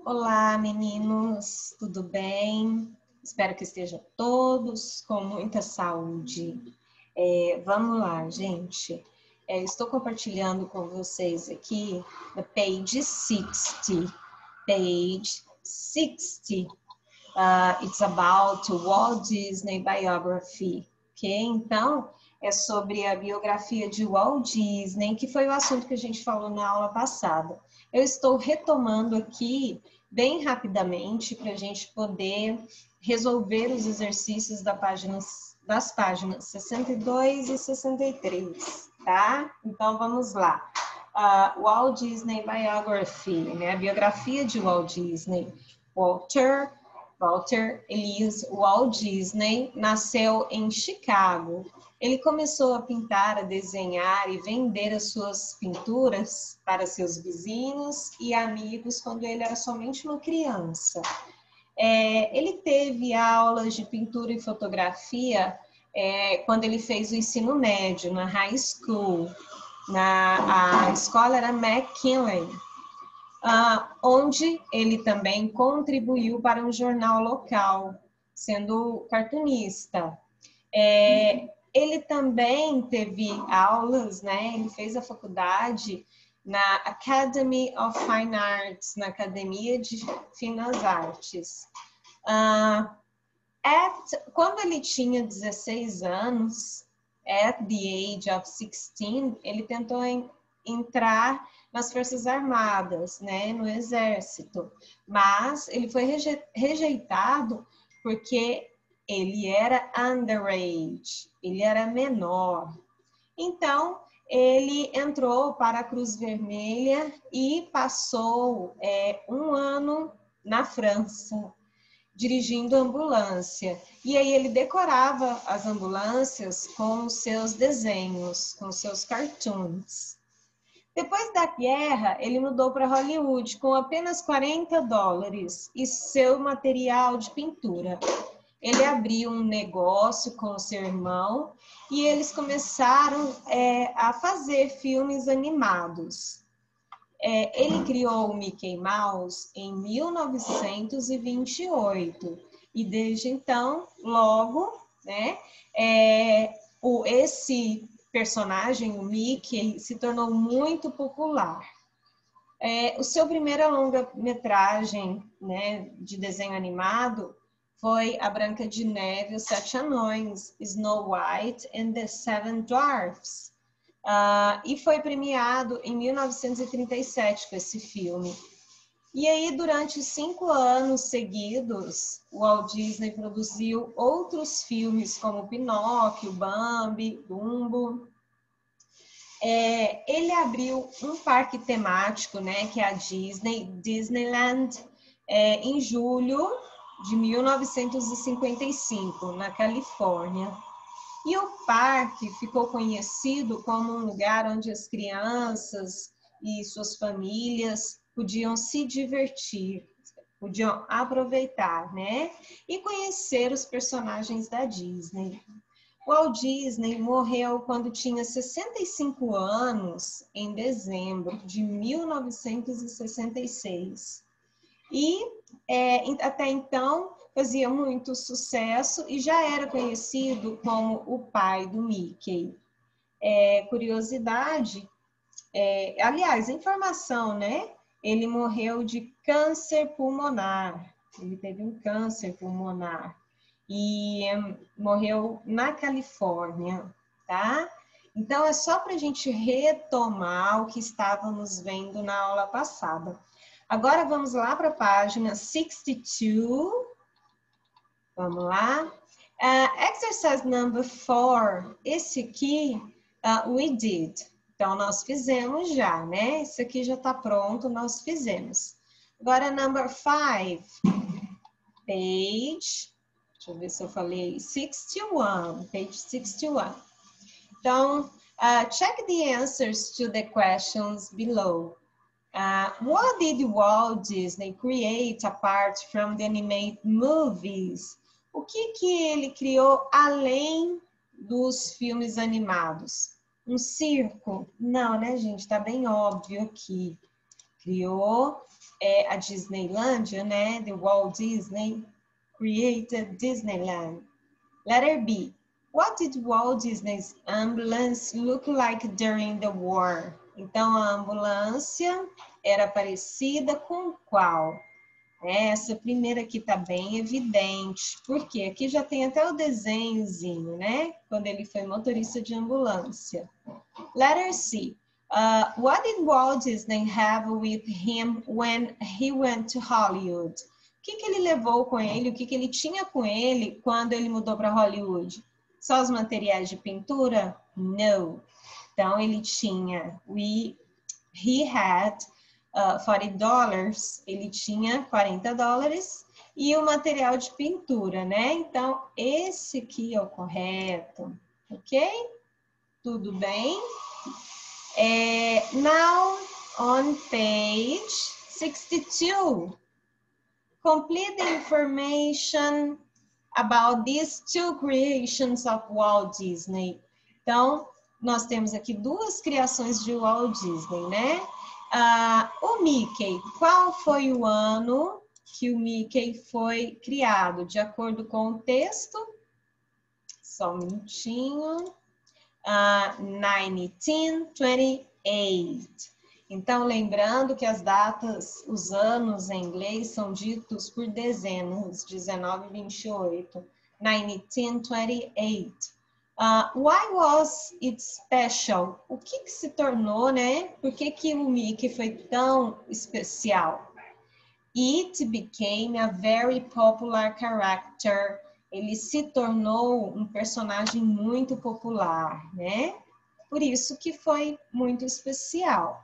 Olá, meninos, tudo bem? Espero que estejam todos com muita saúde. Vamos lá, gente. Estou compartilhando com vocês aqui the page 60. Page 60. It's about Walt Disney biography. Ok? Então, é sobre a biografia de Walt Disney, que foi o assunto que a gente falou na aula passada. Eu estou retomando aqui bem rapidamente para a gente poder resolver os exercícios das páginas 62 e 63, tá? Então, vamos lá. Walt Disney Biography, né? A biografia de Walt Disney. Walter Elias Walt Disney nasceu em Chicago. Ele começou a pintar, a desenhar e vender as suas pinturas para seus vizinhos e amigos quando ele era somente uma criança. Ele teve aulas de pintura e fotografia quando ele fez o ensino médio, na high school. A escola era McKinley, onde ele também contribuiu para um jornal local, sendo cartunista. Ele também teve aulas, né? Ele fez a faculdade na Academy of Fine Arts, na Academia de Finas Artes. Quando ele tinha 16 anos, at the age of 16, ele tentou entrar nas Forças Armadas, né, no Exército, mas ele foi rejeitado porque ele era underage, ele era menor. Então, ele entrou para a Cruz Vermelha e passou um ano na França, dirigindo ambulância. E aí ele decorava as ambulâncias com seus desenhos, com seus cartoons. Depois da guerra, ele mudou para Hollywood com apenas $40 e seu material de pintura. Ele abriu um negócio com seu irmão e eles começaram a fazer filmes animados. Ele criou o Mickey Mouse em 1928 e desde então, logo, né, esse personagem, o Mickey, se tornou muito popular. O seu primeiro longa-metragem, né, de desenho animado foi A Branca de Neve e os Sete Anões, Snow White and the Seven Dwarfs. E foi premiado em 1937 com esse filme. E aí, durante 5 anos seguidos, o Walt Disney produziu outros filmes como Pinóquio, Bambi, Dumbo. Ele abriu um parque temático, né, que é a Disneyland, em julho de 1955, na Califórnia. E o parque ficou conhecido como um lugar onde as crianças e suas famílias podiam se divertir, podiam aproveitar, né? E conhecer os personagens da Disney. O Walt Disney morreu quando tinha 65 anos, em dezembro de 1966. E até então fazia muito sucesso e já era conhecido como o pai do Mickey. Curiosidade, aliás, informação, né? Ele morreu de câncer pulmonar. Ele teve um câncer pulmonar e morreu na Califórnia, tá? Então, é só para a gente retomar o que estávamos vendo na aula passada. Agora, vamos lá para a página 62. Vamos lá. Exercise number 4. Esse aqui, we did. Então, nós fizemos já, né? Esse aqui já está pronto, nós fizemos. Agora, number 5. Page, deixa eu ver se eu falei, 61. Page 61. Então, check the answers to the questions below. What did Walt Disney create apart from the animated movies? O que ele criou além dos filmes animados? Um circo? Não, né, gente? Tá bem óbvio aqui. Criou é a Disneylândia, né? The Walt Disney created Disneyland. Letter B. What did Walt Disney's ambulance look like during the war? Então, a ambulância era parecida com qual? Essa primeira aqui está bem evidente, porque aqui já tem até o desenhozinho, né? Quando ele foi motorista de ambulância. Letter C. What did Walt Disney have with him when he went to Hollywood? O que ele levou com ele, o que ele tinha com ele quando ele mudou para Hollywood? Só os materiais de pintura? No. Então, ele tinha, he had $40, ele tinha $40 e o material de pintura, né? Então, esse aqui é o correto, ok? Tudo bem? Now, on page 62, complete the information about these two creations of Walt Disney. Então, nós temos aqui duas criações de Walt Disney, né? O Mickey, qual foi o ano que o Mickey foi criado? De acordo com o texto, só um minutinho, 1928. Então, lembrando que as datas, os anos em inglês são ditos por dezenas, 19 e 28. 1928. Why was it special? O que se tornou, né? Por que o Mickey foi tão especial? It became a very popular character. Ele se tornou um personagem muito popular, né? Por isso que foi muito especial.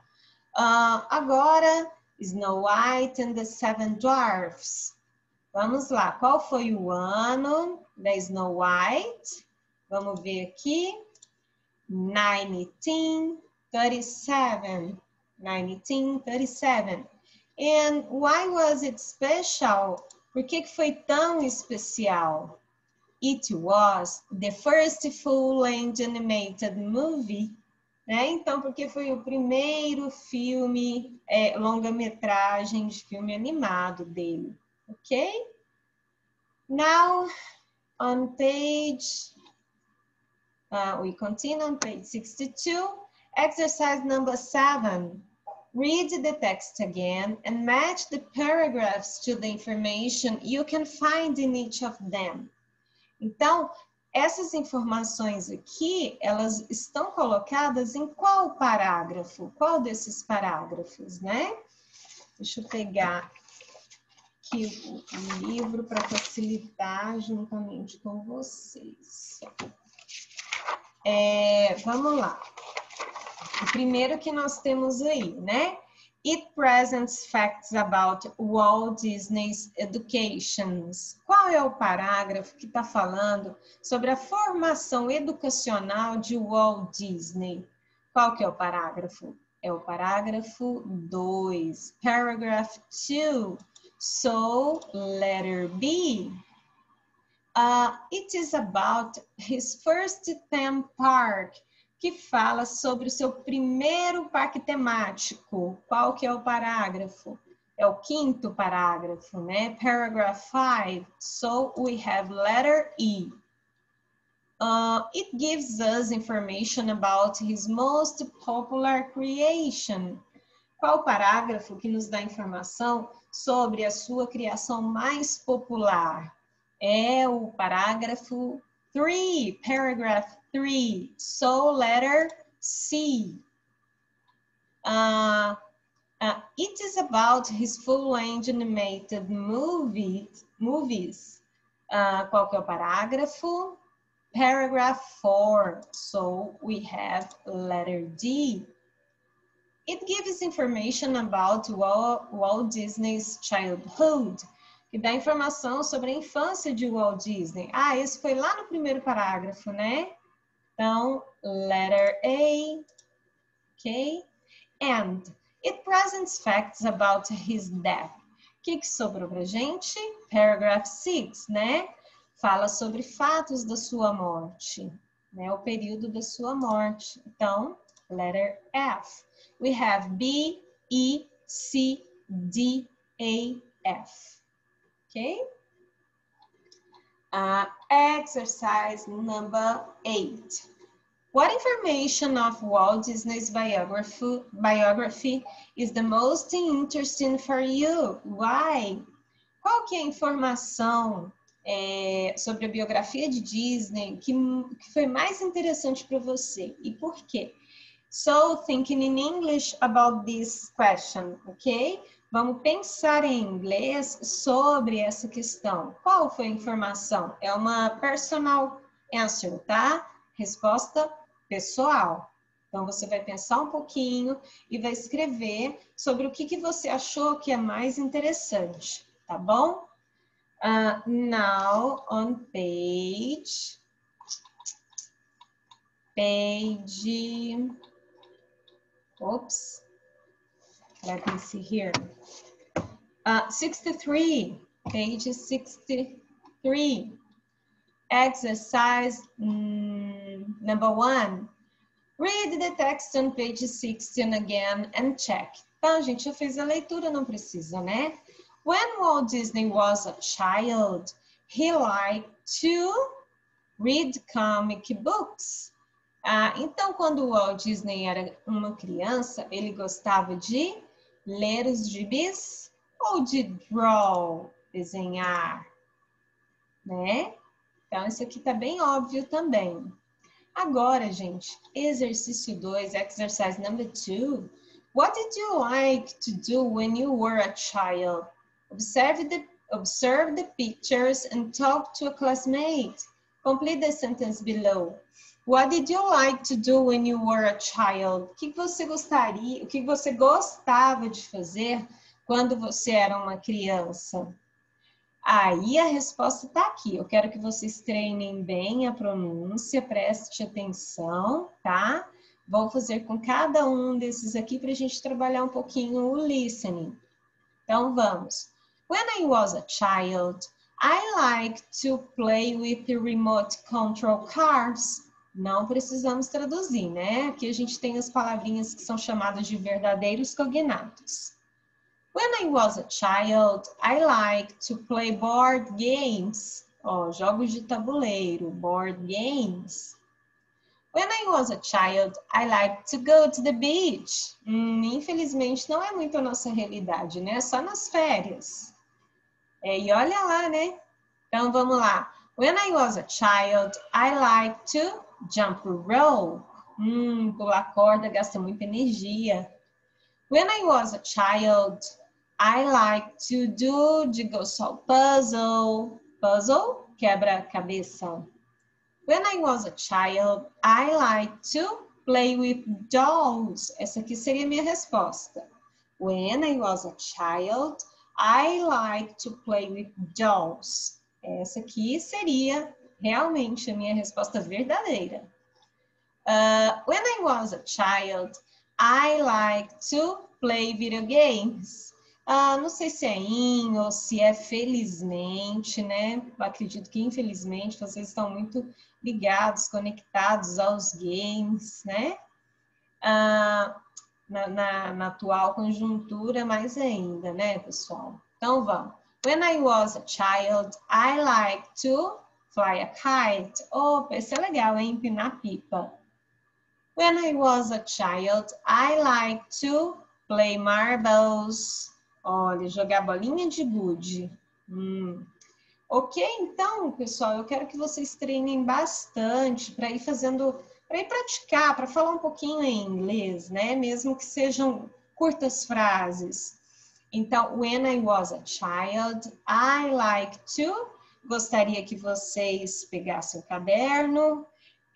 Agora, Snow White and the Seven Dwarfs. Vamos lá, qual foi o ano da Snow White? Vamos ver aqui. 1937. 1937. And why was it special? Por que foi tão especial? It was the first full-length animated movie. Né? Então, porque foi o primeiro filme, longa-metragem de filme animado dele. Ok? Now, on page... we continue on page 62. Exercise number 7. Read the text again and match the paragraphs to the information you can find in each of them. Então, essas informações aqui, elas estão colocadas em qual parágrafo? Qual desses parágrafos, né? Deixa eu pegar aqui o livro para facilitar juntamente com vocês. Vamos lá. O primeiro que nós temos aí, né? It presents facts about Walt Disney's educations. Qual é o parágrafo que está falando sobre a formação educacional de Walt Disney? Qual que é o parágrafo? É o parágrafo 2, paragraph 2. So, letter B. It is about his first theme park, que fala sobre o seu primeiro parque temático. Qual que é o parágrafo? É o quinto parágrafo, né? Paragraph 5. So, we have letter E. It gives us information about his most popular creation. Qual parágrafo que nos dá informação sobre a sua criação mais popular? É o parágrafo 3, paragraph 3. So, letter C. It is about his full-length animated movies. Qual que é o parágrafo? Paragraph 4. So, we have letter D. It gives information about Walt Disney's childhood. Que dá informação sobre a infância de Walt Disney. Esse foi lá no primeiro parágrafo, né? Então, letter A, ok? And it presents facts about his death. O que sobrou pra gente? Paragraph 6, né? Fala sobre fatos da sua morte, né? O período da sua morte. Então, letter F. We have B, E, C, Okay? Exercise number 8. What information of Walt Disney's biography is the most interesting for you? Why? Qual que é a informação sobre a biografia de Disney que foi mais interessante para você? E por quê? So, thinking in English about this question, ok? Vamos pensar em inglês sobre essa questão. Qual foi a informação? É uma personal answer, tá? Resposta pessoal. Então, você vai pensar um pouquinho e vai escrever sobre o que você achou que é mais interessante, tá bom? Now, on page... Oops. Let me see here. 63, page 63. Exercise number 1. Read the text on page 16 again and check. Então, gente, já fez a leitura, não precisa, né? When Walt Disney was a child, he liked to read comic books. Então, quando o Walt Disney era uma criança, ele gostava de ler os gibis ou de draw, desenhar, né? Então, isso aqui tá bem óbvio também. Agora, gente, exercício 2, exercise number 2. What did you like to do when you were a child? Observe the pictures and talk to a classmate. Complete the sentence below. What did you like to do when you were a child? O que você gostava de fazer quando você era uma criança? Aí a resposta está aqui. Eu quero que vocês treinem bem a pronúncia, preste atenção, tá? Vou fazer com cada um desses aqui para a gente trabalhar um pouquinho o listening. Então vamos. When I was a child, I liked to play with the remote control cars. Não precisamos traduzir, né? Aqui a gente tem as palavrinhas que são chamadas de verdadeiros cognatos. When I was a child, I liked to play board games. Jogos de tabuleiro, board games. When I was a child, I liked to go to the beach. Infelizmente, não é muito a nossa realidade, né? Só nas férias. E olha lá, né? Então, vamos lá. When I was a child, I liked to jump rope. Pular corda gasta muita energia. When I was a child, I liked to do jigsaw puzzle. Puzzle, quebra-cabeça. When I was a child, I liked to play with dolls. Essa aqui seria a minha resposta. When I was a child, I liked to play with dolls. Essa aqui seria realmente a minha resposta verdadeira. When I was a child, I liked to play video games. Não sei se é ou se é felizmente, né? Eu acredito que infelizmente vocês estão muito ligados, conectados aos games, né? Na atual conjuntura, mais ainda, né, pessoal? Então, vamos. When I was a child, I liked to fly a kite. Opa, esse é legal, hein? Empinar pipa. When I was a child, I liked to play marbles. Olha, jogar bolinha de gude. Ok, então, pessoal, eu quero que vocês treinem bastante para ir praticar, para falar um pouquinho em inglês, né? Mesmo que sejam curtas frases. Então, when I was a child, I liked to. Gostaria que vocês pegassem o caderno,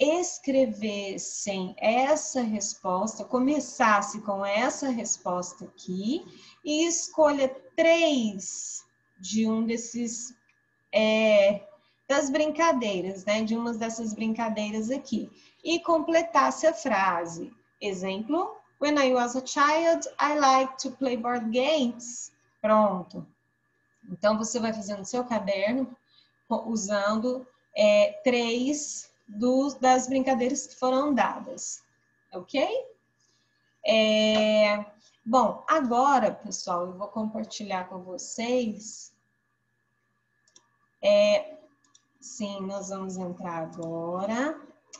escrevessem essa resposta, começasse com essa resposta aqui e escolha 3 de um desses, das brincadeiras, né? De umas dessas brincadeiras aqui. E completasse a frase. Exemplo, when I was a child, I liked to play board games. Pronto. Então, você vai fazendo seu caderno usando 3 das brincadeiras que foram dadas, ok? Bom, agora, pessoal, eu vou compartilhar com vocês. Sim, nós vamos entrar agora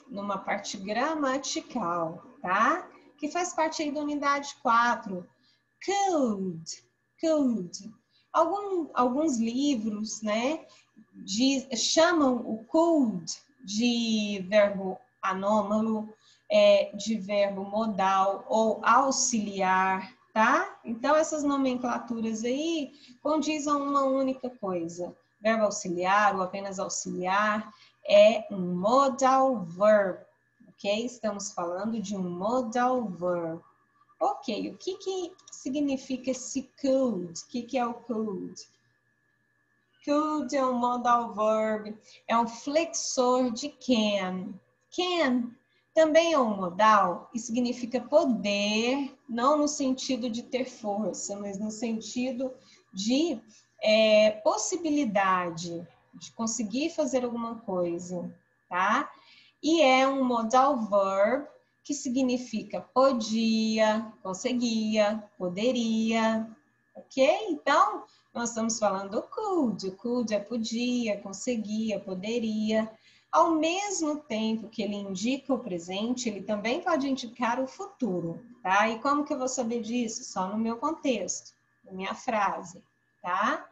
numa parte gramatical, tá? Que faz parte aí da unidade 4. Could. Alguns livros, né, chamam o could de verbo anômalo, de verbo modal ou auxiliar, tá? Então, essas nomenclaturas aí condizem a uma única coisa. Verbo auxiliar ou apenas auxiliar é um modal verb, ok? Estamos falando de um modal verb. Ok, o que significa esse could? O que é o could? Could é um modal verb, é um flexor de can. Can também é um modal e significa poder, não no sentido de ter força, mas no sentido de possibilidade de conseguir fazer alguma coisa, tá? E é um modal verb que significa podia, conseguia, poderia, ok? Então, nós estamos falando do could. O could é podia, conseguia, poderia. Ao mesmo tempo que ele indica o presente, ele também pode indicar o futuro, tá? E como que eu vou saber disso? Só no meu contexto, na minha frase, tá?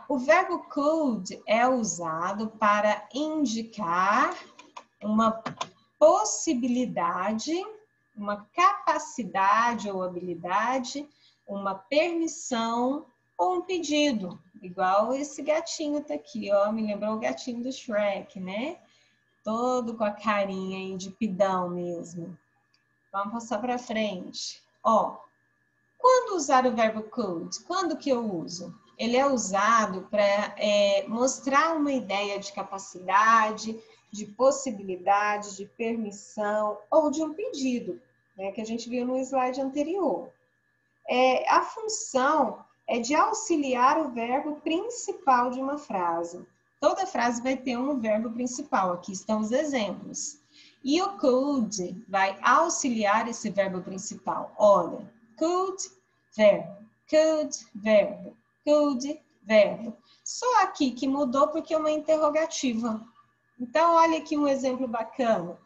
O verbo could é usado para indicar uma possibilidade, uma capacidade ou habilidade, uma permissão ou um pedido. Igual esse gatinho tá aqui, ó, me lembrou o gatinho do Shrek, né? Todo com a carinha aí de pidão mesmo. Vamos passar para frente. Ó, quando usar o verbo could? Quando que eu uso? Ele é usado para mostrar uma ideia de capacidade, de possibilidade, de permissão ou de um pedido, né, que a gente viu no slide anterior. A função é de auxiliar o verbo principal de uma frase. Toda frase vai ter um verbo principal, aqui estão os exemplos. E o could vai auxiliar esse verbo principal. Olha, could, verbo, could, verbo, could, verbo. Só aqui que mudou porque é uma interrogativa. Então, olha aqui um exemplo bacana.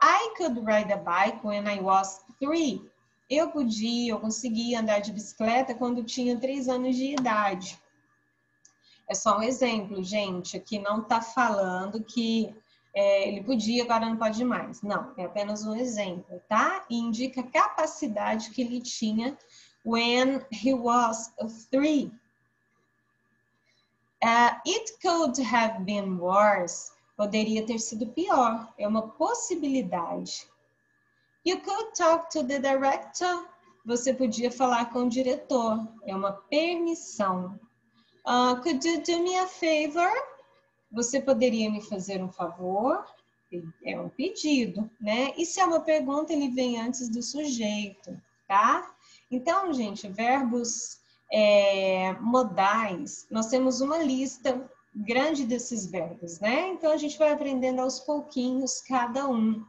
I could ride a bike when I was 3. Eu conseguia andar de bicicleta quando tinha 3 anos de idade. É só um exemplo, gente. Aqui não está falando que ele podia, agora não pode mais. Não, é apenas um exemplo, tá? E indica a capacidade que ele tinha when he was 3. It could have been worse. Poderia ter sido pior. É uma possibilidade. You could talk to the director. Você podia falar com o diretor. É uma permissão. Could you do me a favor? Você poderia me fazer um favor? É um pedido, né? E se é uma pergunta, ele vem antes do sujeito, tá? Então, gente, verbos modais, nós temos uma lista grande desses verbos, né? Então, a gente vai aprendendo aos pouquinhos cada um.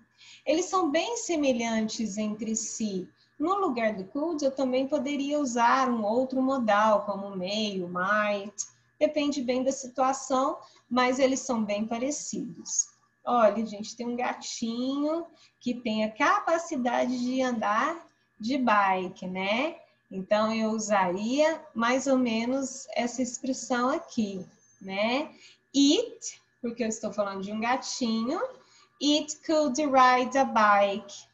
Eles são bem semelhantes entre si. No lugar do could, eu também poderia usar um outro modal, como may, might. Depende bem da situação, mas eles são bem parecidos. Olha, gente, tem um gatinho que tem a capacidade de andar de bike, né? Então, eu usaria mais ou menos essa expressão aqui, né? It, porque eu estou falando de um gatinho. It could ride a bike.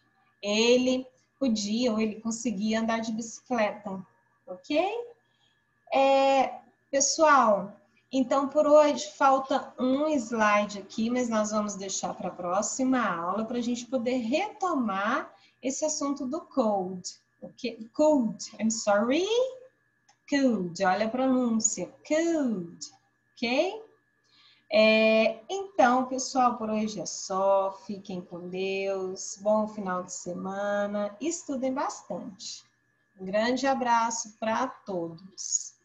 Ele podia ou ele conseguia andar de bicicleta, ok? Pessoal, então por hoje falta um slide aqui, mas nós vamos deixar para a próxima aula para a gente poder retomar esse assunto do could. Okay? Could, I'm sorry. Could, olha a pronúncia. Could, ok? Então, pessoal, por hoje é só. Fiquem com Deus. Bom final de semana. Estudem bastante. Um grande abraço para todos.